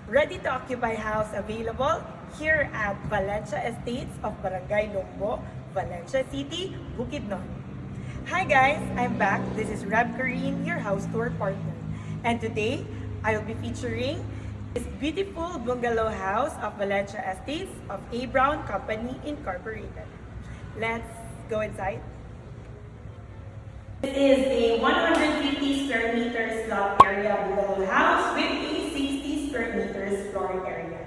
ready to occupy house available here at Valencia Estates of Barangay Lombo, Valencia City, Bukidnon. Hi guys, I'm back. This is Rab Kareen, your house tour partner. And today, I will be featuring this beautiful bungalow house of Valencia Estates of A. Brown Company Incorporated. Let's go inside. This is a 150 square meters lot area bungalow house with a 60 square meters flooring area.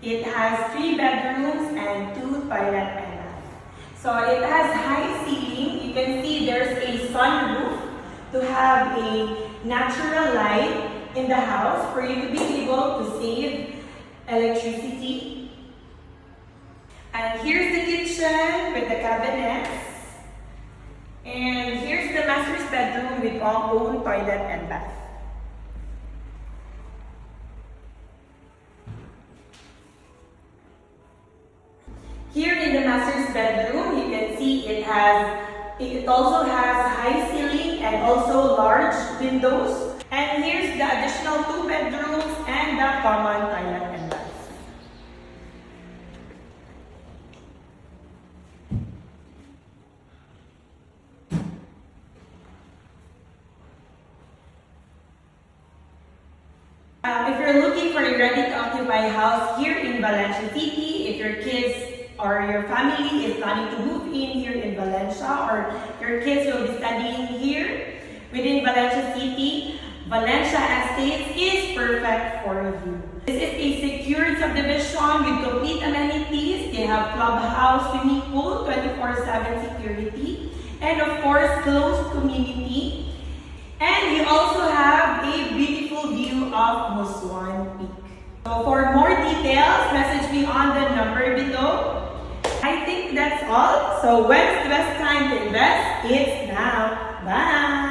It has 3 bedrooms and 2 toilet and bath. So it has high ceiling. You can see there's a sunroof to have a natural light in the house for you to be able to save electricity. And here's the kitchen with the cabinets. And here's the master's bedroom with our own toilet and bath. Here in the master's bedroom, you can see it also has high ceiling and also large windows. And here's the additional 2 bedrooms and the common toilet and bath. If you're looking for a ready-to-occupy house here in Valencia City, if your kids or your family is planning to move in here in Valencia, or your kids will be studying here within Valencia City, Valencia Estates is perfect for you. This is a secured subdivision with complete amenities. They have clubhouse, swimming pool, 24/7 security, and of course, closed community. And you also have a beautiful view of Musuan Peak. So for more details, message me on the number below. I think that's all. So when's the best time to invest? It's now. Bye!